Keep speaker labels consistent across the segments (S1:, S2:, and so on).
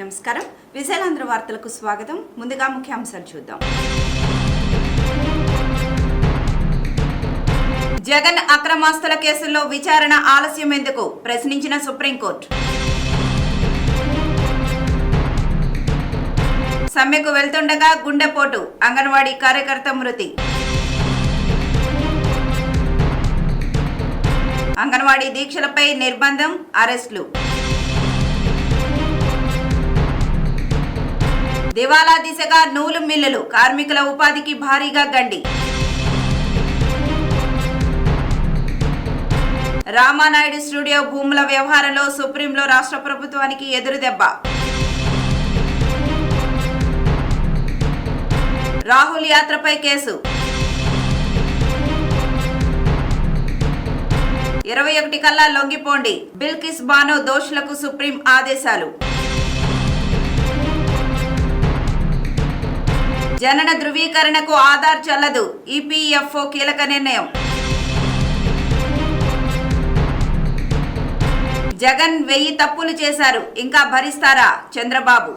S1: నమస్కారం. విజయలాంధ్ర వార్తలకు స్వాగతం. ముందుగా ముఖ్యాంశాలు చూద్దాం. జగన్ అక్రమాస్తుల కేసుల్లో విచారణ ఆలస్యం ఎందుకు ప్రశ్నించిన సుప్రీంకోర్టు. సమ్మెకు వెళ్తుండగా గుండెపోటు, అంగన్వాడీ కార్యకర్త మృతి. అంగన్వాడీ దీక్షలపై నిర్బంధం, అరెస్టులు. దివాలా దిశగా నూలు మిల్లులు, కార్మికుల ఉపాధికి భారీగా గండి. రామానాయుడు స్టూడియో భూముల వ్యవహారంలో సుప్రీంలో రాష్ట్ర ప్రభుత్వానికి ఎదురుదెబ్బ. రాహుల్ యాత్రపై కేసు. 21 కల్లా లొంగిపోండి, బిల్కిస్ బానో దోషులకు సుప్రీం ఆదేశాలు. జనన ధృవీకరణకు ఆధార్ చెల్లదు, ఈపీఎఫ్ఓ కీలక నిర్ణయం. జగన్ 1000 తప్పులు చేశారు, ఇంకా భరిస్తారా చంద్రబాబు.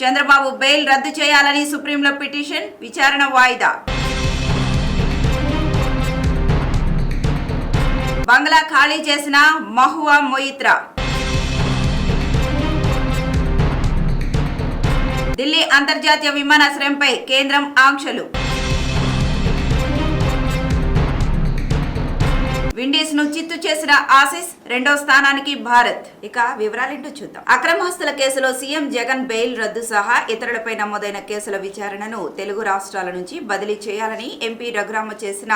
S1: చంద్రబాబు బెయిల్ రద్దు చేయాలని సుప్రీంలో పిటిషన్, విచారణ వాయిదా. బంగ్లా ఖాళీ చేసిన మహువా మొయిత్రా. ఢిల్లీ అంతర్జాతీయ విమానాశ్రయంపై కేంద్రం ఆంక్షలు. విండీస్ ను చిత్తు చేసిన ఆసీస్, 2వ స్థానానికి భారత్. ఇక వివరాలేంటో చూద్దాం. అక్రమాస్తుల కేసులో సీఎం జగన్ బెయిల్ రద్దు సహా ఇతరులపై నమోదైన కేసుల విచారణను తెలుగు రాష్ట్రాల నుంచి బదిలీ చేయాలని ఎంపీ రఘురామ చేసిన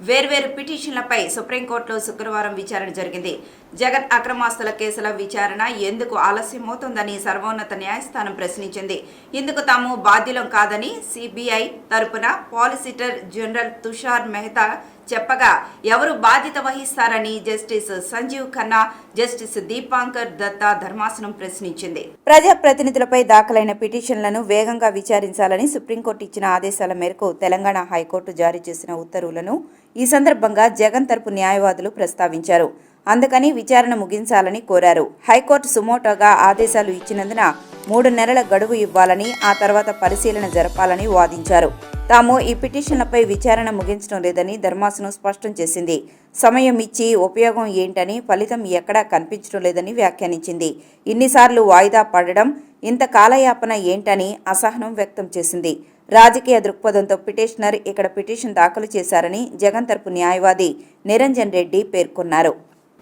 S1: వేర్వేరు పిటిషన్లపై సుప్రీంకోర్టులో శుక్రవారం విచారణ జరిగింది. జగన్ అక్రమాస్తుల కేసుల విచారణ ఎందుకు ఆలస్యమవుతోందని సర్వోన్నత న్యాయస్థానం ప్రశ్నించింది. ఇందుకు తాము బాధ్యులం కాదని సిబిఐ తరపున పాలిసిటర్ జనరల్ తుషార్ మెహతా చెప్పగా, ఎవరు బాధ్యత వహిస్తారని జస్టిస్ సంజీవ్ ఖన్నా, జస్టిస్ దీపాంకర్ దత్తా ధర్మాసనం ప్రశ్నించింది. ప్రజాప్రతినిధులపై దాఖలైన పిటిషన్లను వేగంగా విచారించాలని సుప్రీంకోర్టు ఇచ్చిన ఆదేశాల మేరకు తెలంగాణ హైకోర్టు జారీ చేసిన ఉత్తర్వులను ఈ సందర్భంగా జగన్ తరపు న్యాయవాదులు ప్రస్తావించారు. అందుకని విచారణ ముగించాలని కోరారు. హైకోర్టు సుమోటోగా ఆదేశాలు ఇచ్చినందున 3 నెలల గడువు ఇవ్వాలని, ఆ తర్వాత పరిశీలన జరపాలని వాదించారు. తాము ఈ పిటిషన్లపై విచారణ ముగించడం లేదని ధర్మాసనం స్పష్టం చేసింది. సమయం ఇచ్చి ఉపయోగం ఏంటని, ఫలితం ఎక్కడా కనిపించడం లేదని వ్యాఖ్యానించింది. ఇన్నిసార్లు వాయిదా పడడం, ఇంత కాలయాపన ఏంటని అసహనం వ్యక్తం చేసింది. రాజకీయ దృక్పథంతో పిటిషనర్ ఇక్కడ పిటిషన్ దాఖలు చేశారని జగన్ తరపు న్యాయవాది నిరంజన్ రెడ్డి పేర్కొన్నారు.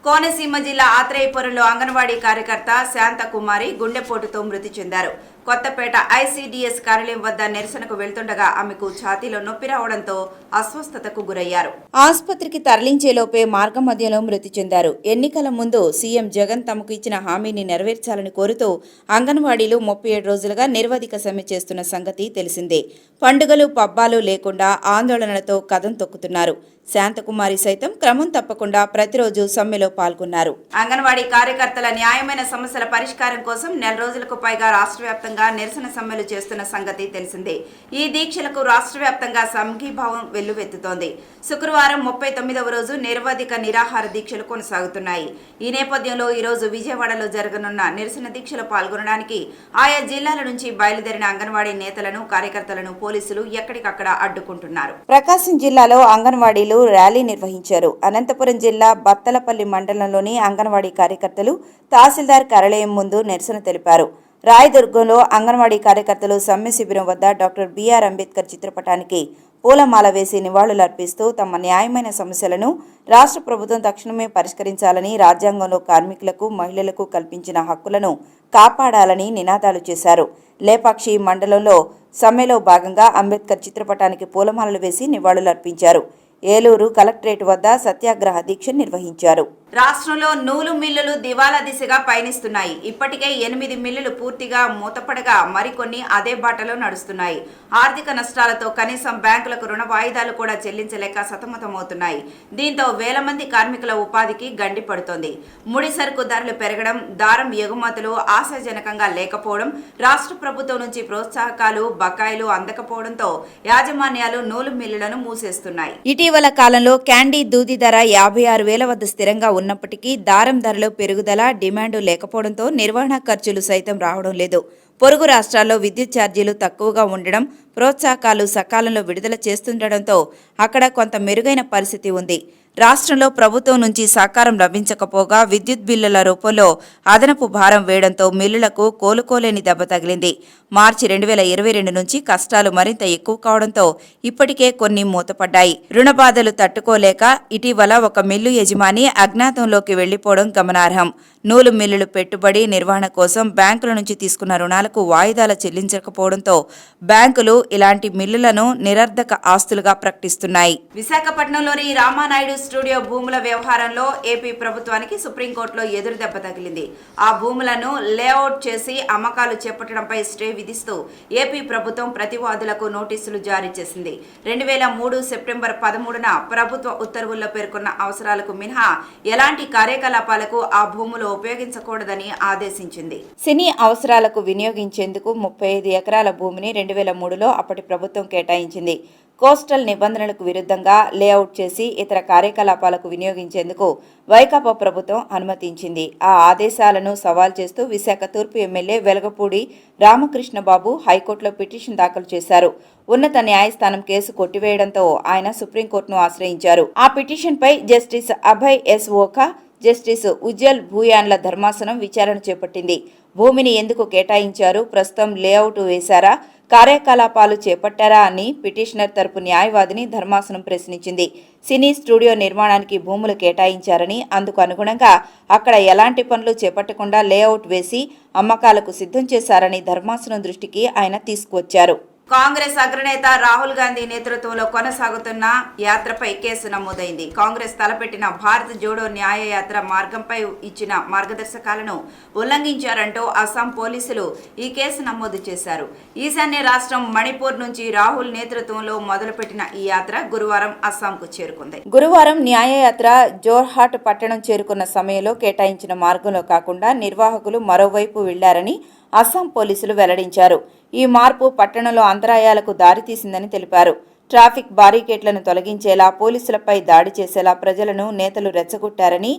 S1: కోనసీమ జిల్లా ఆత్రేయపురంలో అంగన్వాడీ కార్యకర్త శాంతకుమారి గుండెపోటుతో మృతి చెందారు. కొత్తపేట ఐసీడీఎస్ కార్యాలయం వద్ద నిరసనకు వెళ్తుండగా ఆమెకు ఛాతీలో నొప్పి రావడంతో అస్వస్థతకు గురయ్యారు. ఆసుపత్రికి తరలించేలోపే మార్గ మధ్యలో మృతి చెందారు. ఎన్నికల ముందు సీఎం జగన్ తమకు ఇచ్చిన హామీని నెరవేర్చాలని కోరుతూ అంగన్వాడీలు 37 రోజులుగా నిరవధిక సమ్మె చేస్తున్న సంగతి తెలిసిందే. పండుగలు పబ్బాలు లేకుండా ఆందోళనలతో కదం తొక్కుతున్నారు. శాంతకుమారి సైతం క్రమం తప్పకుండా ప్రతిరోజు సమ్మెలో పాల్గొన్నారు. అంగన్వాడీ కార్యకర్తల న్యాయమైన సమస్యల పరిష్కారం కోసం 4 రోజులకు పైగా రాష్ట్ర వ్యాప్తంగా నిరసన సమ్మెలు చేస్తున్న సంగతి తెలిసిందే. ఈ దీక్షలకు రాష్ట్ర వ్యాప్తంగా సంఘీభావం వెల్లువెత్తుతోంది. శుక్రవారం 39వ రోజు నిరవధిక నిరాహార దీక్షలు కొనసాగుతున్నాయి. ఈ నేపథ్యంలో ఈ రోజు విజయవాడలో జరగనున్న నిరసన దీక్షలో పాల్గొనడానికి ఆయా జిల్లాల నుంచి బయలుదేరిన అంగన్వాడీ నేతలను, కార్యకర్తలను పోలీసులు ఎక్కడికక్కడ అడ్డుకుంటున్నారు. ప్రకాశం జిల్లాలో అంగన్వాడీలు ర్యాలీ నిర్వహించారు. అనంతపురం జిల్లా బత్తలపల్లి మండలంలోని అంగన్వాడీ కార్యకర్తలు తహసీల్దార్ కార్యాలయం ముందు నిరసన తెలిపారు. రాయదుర్గంలో అంగన్వాడీ కార్యకర్తలు సమ్మె శిబిరం వద్ద డాక్టర్ బిఆర్ అంబేద్కర్ చిత్రపటానికి పూలమాల వేసి నివాళులర్పిస్తూ తమ న్యాయమైన సమస్యలను రాష్ట్ర ప్రభుత్వం తక్షణమే పరిష్కరించాలని, రాజ్యాంగంలో కార్మికులకు, మహిళలకు కల్పించిన హక్కులను కాపాడాలని నినాదాలు చేశారు. లేపాక్షి మండలంలో సమ్మెలో భాగంగా అంబేద్కర్ చిత్రపటానికి పూలమాలలు వేసి నివాళులర్పించారు. ఏలూరు కలెక్టరేట్ వద్ద సత్యాగ్రహ దీక్ష నిర్వహించారు. రాష్ట్రంలో నూలు మిల్లులు దివాలా దిశగా పయనిస్తున్నాయి. ఇప్పటికే 8 మిల్లులు పూర్తిగా మూతపడగా మరికొన్ని అదే బాటలో నడుస్తున్నాయి. ఆర్థిక నష్టాలతో కనీసం బ్యాంకులకు రుణ వాయిదాలు కూడా చెల్లించలేక సతమతమవుతున్నాయి. దీంతో వేల మంది కార్మికుల ఉపాధికి గండి పడుతోంది. ముడి సరుకు ధరలు పెరగడం, దారం ఎగుమతులు ఆశాజనకంగా లేకపోవడం, రాష్ట్ర ప్రభుత్వం నుంచి ప్రోత్సాహకాలు, బకాయిలు అందకపోవడంతో యాజమాన్యాలు నూలు మిల్లులను మూసేస్తున్నాయి. ఇటీవల ఇటీవల కాలంలో క్యాండీ దూది ధర 56,000 వద్ద స్థిరంగా ఉన్నప్పటికీ దారం ధరలో పెరుగుదల, డిమాండు లేకపోవడంతో నిర్వహణ ఖర్చులు సైతం రావడం లేదు. పొరుగు రాష్ట్రాల్లో విద్యుత్ ఛార్జీలు తక్కువగా ఉండడం, ప్రోత్సాహకాలు సకాలంలో విడుదల చేస్తుండటంతో అక్కడ కొంత మెరుగైన పరిస్థితి ఉంది. రాష్ట్రంలో ప్రభుత్వం నుంచి సహకారం లభించకపోగా విద్యుత్ బిల్లుల రూపంలో అదనపు భారం వేయడంతో మిల్లులకు కోలుకోలేని దెబ్బ తగిలింది. మార్చి 2022 నుంచి కష్టాలు మరింత ఎక్కువ కావడంతో ఇప్పటికే కొన్ని మూతపడ్డాయి. రుణ బాధలు తట్టుకోలేక ఇటీవల ఒక మిల్లు యజమాని అజ్ఞాతంలోకి వెళ్లిపోవడం గమనార్హం. నూలు మిల్లులు పెట్టుబడి నిర్వహణ కోసం బ్యాంకుల నుంచి తీసుకున్న రుణాలకు వాయిదాలు చెల్లించకపోవడంతో బ్యాంకులు ఇలాంటి మిల్లులను నిరర్ధక ఆస్తులుగా ప్రకటిస్తున్నాయి. విశాఖపట్నంలోని రామానాయుడు స్టూడియో భూముల వ్యవహారంలో ఏపీ ప్రభుత్వానికి సుప్రీంకోర్టులో ఎదురు దెబ్బ తగిలింది. ఆ భూములను లేఅవుట్ చేసి అమ్మకాలు చేపట్టడంపై స్టే విధిస్తూ ఏపీ ప్రభుత్వం ప్రతివాదులకు నోటీసులు జారీ చేసింది. 2003 సెప్టెంబర్ 13న ప్రభుత్వ ఉత్తర్వుల్లో పేర్కొన్న అవసరాలకు మినహా ఎలాంటి కార్యకలాపాలకు ఆ భూములు ఉపయోగించకూడదని ఆదేశించింది. సినీ అవసరాలకు వినియోగించేందుకు 35 ఎకరాల భూమిని 2003లో అప్పటి ప్రభుత్వం కేటాయించింది. కోస్టల్ నిబంధనలకు విరుద్ధంగా లేఅవుట్ చేసి ఇతర కార్యకలాపాలకు వినియోగించేందుకు వైకాపా ప్రభుత్వం అనుమతించింది. ఆ ఆదేశాలను సవాల్ చేస్తూ విశాఖ తూర్పు ఎమ్మెల్యే వెలగపూడి రామకృష్ణబాబు హైకోర్టులో పిటిషన్ దాఖలు చేశారు. ఉన్నత న్యాయస్థానం కేసు కొట్టివేయడంతో ఆయన సుప్రీంకోర్టును ఆశ్రయించారు. ఆ పిటిషన్పై justice Abhay S Oka, justice Ujjal భూయాన్ల ధర్మాసనం విచారణ చేపట్టింది. భూమిని ఎందుకు కేటాయించారు, ప్రస్తుతం లేఅవుట్ వేశారా, కార్యకలాపాలు చేపట్టారా అని పిటిషనర్ తరపు న్యాయవాదిని ధర్మాసనం ప్రశ్నించింది. సినీ స్టూడియో నిర్మాణానికి భూములు కేటాయించారని, అందుకు అనుగుణంగా అక్కడ ఎలాంటి పనులు చేపట్టకుండా లేఅవుట్ వేసి అమ్మకాలకు సిద్ధం చేశారని ధర్మాసనం దృష్టికి ఆయన తీసుకువచ్చారు. కాంగ్రెస్ అగ్రనేత రాహుల్ గాంధీ నేతృత్వంలో కొనసాగుతున్న యాత్రపై కేసు నమోదైంది. కాంగ్రెస్ తలపెట్టిన భారత్ జోడో న్యాయ యాత్ర మార్గంపై ఇచ్చిన మార్గదర్శకాలను ఉల్లంఘించారంటూ అస్సాం పోలీసులు ఈ కేసు నమోదు చేశారు. ఈశాన్య రాష్ట్రం మణిపూర్ నుంచి రాహుల్ నేతృత్వంలో మొదలుపెట్టిన ఈ యాత్ర గురువారం అస్సాంకు చేరుకుంది. గురువారం న్యాయయాత్ర జోర్హాట్ పట్టణం చేరుకున్న సమయంలో కేటాయించిన మార్గంలో కాకుండా నిర్వాహకులు మరోవైపు వెళ్లారని అస్సాం పోలీసులు వెల్లడించారు. ఈ మార్పు పట్టణంలో అంతరాయాలకు దారితీసిందని తెలిపారు. ట్రాఫిక్ బారికేడ్లను తొలగించేలా, పోలీసులపై దాడి చేసేలా ప్రజలను నేతలు రెచ్చగొట్టారని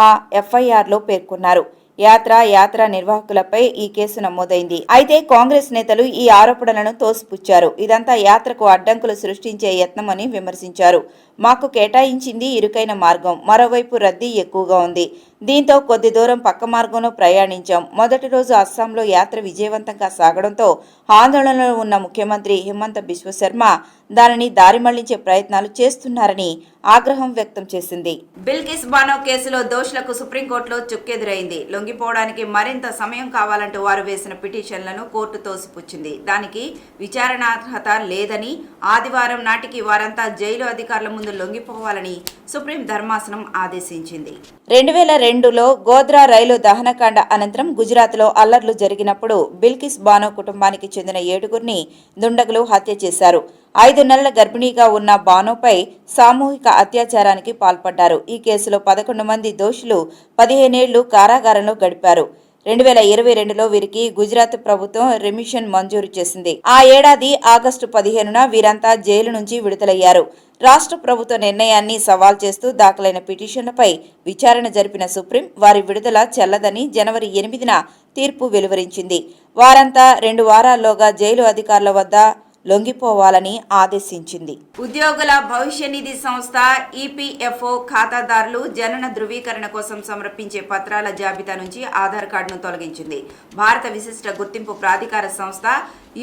S1: ఆ ఎఫ్ఐఆర్లో పేర్కొన్నారు. యాత్ర నిర్వాహకులపై ఈ కేసు నమోదైంది. అయితే కాంగ్రెస్ నేతలు ఈ ఆరోపణలను తోసిపుచ్చారు. ఇదంతా యాత్రకు అడ్డంకులు సృష్టించే యత్నమని విమర్శించారు. మాకు కేటాయించింది ఇరుకైన మార్గం, మరోవైపు రద్దీ ఎక్కువగా ఉంది. దీంతో కొద్ది దూరం పక్క మార్గంలో ప్రయాణించాం. మొదటి రోజు అస్సాంలో యాత్ర విజయవంతంగా సాగడంతో ఆందోళనలో ఉన్న ముఖ్యమంత్రి హిమంత బిశ్వ శర్మ దానిని దారి మళ్లించే ప్రయత్నాలు చేస్తున్నారని ఆగ్రహం వ్యక్తం చేసింది. బిల్కిస్ బానో కేసులో దోషులకు సుప్రీంకోర్టులో చుక్కెదురైంది. లొంగిపోవడానికి మరింత సమయం కావాలంటూ వారు వేసిన పిటిషన్లను కోర్టు తోసిపుచ్చింది. దానికి విచారణార్హత లేదని, ఆదివారం నాటికి వారంతా జైలు అధికారుల ముందు లొంగిపోవాలని సుప్రీం ధర్మాసనం ఆదేశించింది. 2002లో గోద్రా రైలు దహనకాండ అనంతరం గుజరాత్లో అల్లర్లు జరిగినప్పుడు బిల్కిస్ బానో కుటుంబానికి చెందిన 7గురిని దుండగులు హత్య చేశారు. 5 నెలల గర్భిణీగా ఉన్న బానోపై సామూహిక అత్యాచారానికి పాల్పడ్డారు. ఈ కేసులో 11 మంది దోషులు 15 ఏళ్లు కారాగారంలో గడిపారు. 2022లో వీరికి గుజరాత్ ప్రభుత్వం రిమిషన్ మంజూరు చేసింది. ఆ ఏడాది ఆగస్టు 15న వీరంతా జైలు నుంచి విడుదలయ్యారు. రాష్ట్ర ప్రభుత్వ నిర్ణయాన్ని సవాల్ చేస్తూ దాఖలైన పిటిషన్లపై విచారణ జరిపిన సుప్రీం వారి విడుదల చెల్లదని జనవరి 8న తీర్పు వెలువరించింది. వారంతా 2 వారాల్లోగా జైలు అధికారుల వద్ద లొంగిపోవాలని ఆదేశించింది. ఉద్యోగుల భవిష్య నిధి సంస్థ ఈపీఎఫ్ఓ ఖాతాదారులు జనన ధృవీకరణ కోసం సమర్పించే పత్రాల జాబితా నుంచి ఆధార్ కార్డును తొలగించింది. భారత విశిష్ట గుర్తింపు ప్రాధికార సంస్థ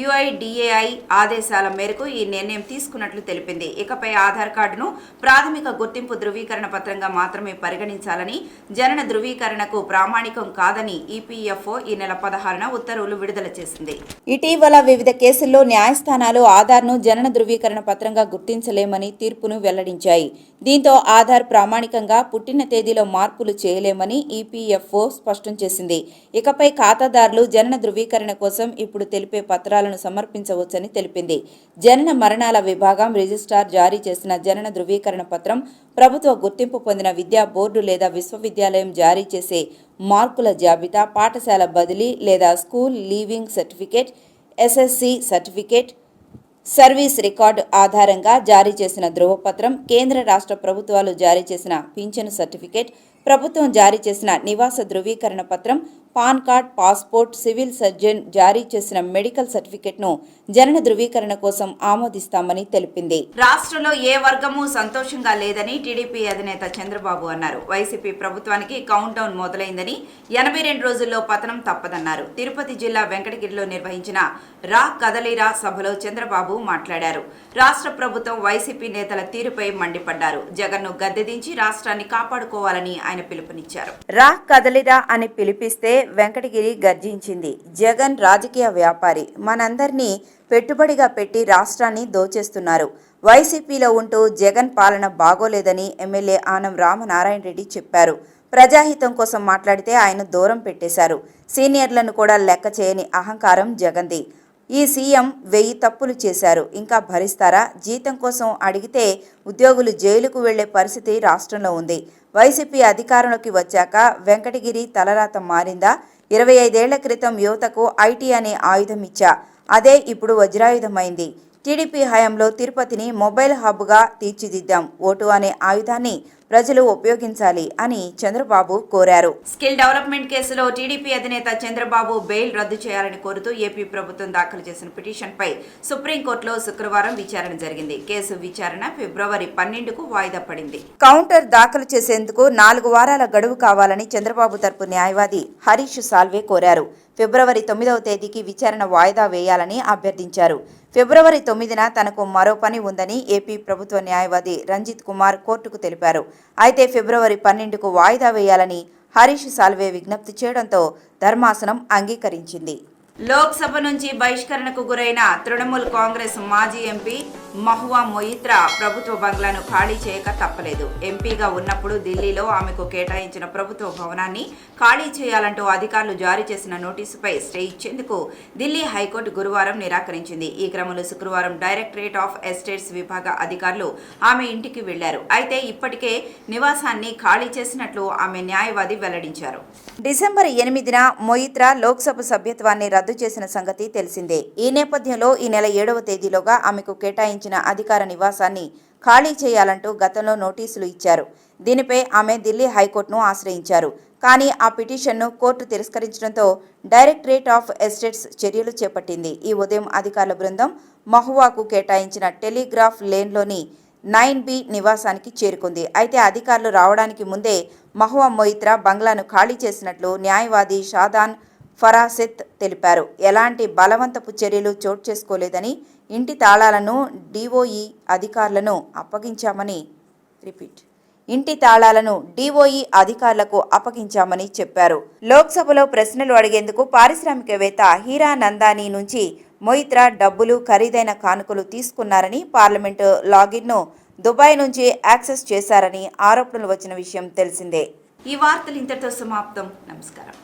S1: యుఐడిఏఐ ఆదేశాల మేరకు ఈ నిర్ణయం తీసుకున్నట్లు తెలిపింది. ఇకపై ఆధార్ కార్డును ప్రాథమిక గుర్తింపు ధృవీకరణ పత్రంగా మాత్రమే పరిగణించాలని, జనన ధృవీకరణకు ప్రామాణికం కాదని ఈపీఎఫ్ఓ ఈ నెల 16న ఉత్తర్వులు విడుదల చేసింది. ఇటీవల వివిధ కేసుల్లో న్యాయస్థానాలు ఆధార్ను జనన ధృవీకరణ పత్రంగా గుర్తించలేమని తీర్పును వెల్లడించాయి. దీంతో ఆధార్ ప్రామాణికంగా పుట్టిన తేదీలో మార్పులు చేయలేమని ఈపీఎఫ్ఓ స్పష్టం చేసింది. ఇకపై ఖాతాదారులు జనన ధృవీకరణ కోసం ఇప్పుడు తెలిపే పత్రాలను సమర్పించవచ్చని తెలిపింది. జనన మరణాల విభాగం రిజిస్ట్రార్ జారీ చేసిన జనన ధృవీకరణ పత్రం, ప్రభుత్వ గుర్తింపు పొందిన విద్యా బోర్డు లేదా విశ్వవిద్యాలయం జారీ చేసే మార్కుల జాబితా, పాఠశాల బదిలీ లేదా school leaving certificate, SSC certificate, service record ఆధారంగా జారీ చేసిన ధృవపత్రం, కేంద్ర రాష్ట్ర ప్రభుత్వాలు జారీ చేసిన పింఛను సర్టిఫికేట్, ప్రభుత్వం జారీ చేసిన నివాస ధృవీకరణ పత్రం, pan card, passport, civil surgeon జారీ చేసిన మెడికల్ సర్టిఫికేట్ను జనన ధృవీకరణ కోసం ఆమోదిస్తామని తెలిపింది. రాష్ట్రంలో ఏ వర్గము సంతోషంగా లేదని టీడీపీ అధినేత చంద్రబాబు అన్నారు. వైసీపీ ప్రభుత్వానికి కౌంట్ డౌన్ మొదలైందని, 82 రోజుల్లో పతనం తప్పదన్నారు. తిరుపతి జిల్లా వెంకటగిరిలో నిర్వహించిన రా కదలిరా సభలో చంద్రబాబు మాట్లాడారు. రాష్ట్ర ప్రభుత్వం వైసీపీ నేతల తీరుపై మండిపడ్డారు. జగన్ను గద్దెదించి రాష్ట్రాన్ని కాపాడుకోవాలని ఆయన పిలుపునిచ్చారు. రా కదలిరా అని పిలిపిస్తే వెంకటగిరి గర్జించింది. జగన్ రాజకీయ వ్యాపారి, మనందరినీ పెట్టుబడిగా పెట్టి రాష్ట్రాన్ని దోచేస్తున్నారు. వైసీపీలో ఉంటూ జగన్ పాలన బాగోలేదని ఎమ్మెల్యే ఆనం రామనారాయణ రెడ్డి చెప్పారు. ప్రజాహితం కోసం మాట్లాడితే ఆయన దూరం పెట్టేశారు. సీనియర్లను కూడా లెక్క చేయని అహంకారం జగన్ది. ఈ సీఎం 1000 తప్పులు చేశారు, ఇంకా భరిస్తారా? జీతం కోసం అడిగితే ఉద్యోగులు జైలుకు వెళ్లే పరిస్థితి రాష్ట్రంలో ఉంది. వైసీపీ అధికారంలోకి వచ్చాక వెంకటగిరి తలరాత మారిందా? 25 ఏళ్ల క్రితం యువతకు ఐటీ అనే ఆయుధం ఇచ్చా, అదే ఇప్పుడు వజ్రాయుధమైంది. టీడీపీ హయాంలో తిరుపతిని మొబైల్ హబ్గా తీర్చిదిద్దాం. ఓటు అనే ఆయుధాన్ని ప్రజలు ఉపయోగించాలి అని చంద్రబాబు కోరారు. స్కిల్ డెవలప్మెంట్ కేసులో టీడీపీ అధినేత చంద్రబాబు బెయిల్ రద్దు చేయాలని కోరుతూ ఏపీ ప్రభుత్వం దాఖలు చేసిన పిటిషన్పై సుప్రీంకోర్టులో శుక్రవారం విచారణ జరిగింది. కేసు విచారణ ఫిబ్రవరి 12కు వాయిదా పడింది. కౌంటర్ దాఖలు చేసేందుకు 4 వారాల గడువు కావాలని చంద్రబాబు తరపు న్యాయవాది హరీష్ సాల్వే కోరారు. ఫిబ్రవరి 9వ తేదీకి విచారణ వాయిదా వేయాలని అభ్యర్థించారు. ఫిబ్రవరి 9న తనకు మరో పని ఉందని ఏపీ ప్రభుత్వ న్యాయవాది రంజిత్ కుమార్ కోర్టుకు తెలిపారు. అయితే ఫిబ్రవరి 12కు వాయిదా వేయాలని హరీష్ సాల్వే విజ్ఞప్తి చేయడంతో ధర్మాసనం అంగీకరించింది. లోక్సభ నుంచి బహిష్కరణకు గురైన తృణమూల్ కాంగ్రెస్ మాజీ ఎంపీ మహువా మొయిత్రా ప్రభుత్వ బంగ్లాను ఖాళీ చేయక తప్పలేదు. ఎంపీగా ఉన్నప్పుడు ఢిల్లీలో ఆమెకు కేటాయించిన ప్రభుత్వ భవనాన్ని ఖాళీ చేయాలంటూ అధికారులు జారీ చేసిన నోటీసుపై స్టే ఇచ్చేందుకు ఢిల్లీ హైకోర్టు గురువారం నిరాకరించింది. ఈ క్రమంలో శుక్రవారం డైరెక్టరేట్ ఆఫ్ ఎస్టేట్స్ విభాగ అధికారులు ఆమె ఇంటికి వెళ్లారు. అయితే ఇప్పటికే నివాసాన్ని ఖాళీ చేసినట్లు ఆమె న్యాయవాది వెల్లడించారు. డిసెంబర్ 8న మొయిత్రా లోక్సభ సభ్యత్వాన్ని రద్దు చేసిన సంగతి తెలిసిందే. ఈ నేపథ్యంలో ఈ నెల 7వ తేదీలోగా ఆమెకు కేటాయించిన అధికార నివాసాన్ని ఖాళీ చేయాలంటూ గతంలో నోటీసులు ఇచ్చారు. దీనిపై ఆమె ఢిల్లీ హైకోర్టును ఆశ్రయించారు. కానీ ఆ పిటిషన్ను కోర్టు తిరస్కరించడంతో డైరెక్టరేట్ ఆఫ్ ఎస్టేట్స్ చర్యలు చేపట్టింది. ఈ ఉదయం అధికారుల బృందం మహువాకు కేటాయించిన టెలిగ్రాఫ్ లేన్లోని 9B నివాసానికి చేరుకుంది. అయితే అధికారులు రావడానికి ముందే మహువా మొయిత్రా బంగ్లాను ఖాళీ చేసినట్లు న్యాయవాది షాదాన్ ఫరాసెత్ తెలిపారు. ఎలాంటి బలవంతపు చర్యలు చోటు చేసుకోలేదని, ఇంటి తాళాలను డిఓఈ అధికారులను అప్పగించామని చెప్పారు. లోక్సభలో ప్రశ్నలు అడిగేందుకు పారిశ్రామికవేత్త హీరా నందానీ నుంచి మొయిత్రా డబ్బులు, ఖరీదైన కానుకలు తీసుకున్నారని, పార్లమెంటు లాగిన్ను దుబాయ్ నుంచి యాక్సెస్ చేశారని ఆరోపణలు వచ్చిన విషయం తెలిసిందే. ఈ వార్తలు ఇంతటితో సమాప్తం. నమస్కారం.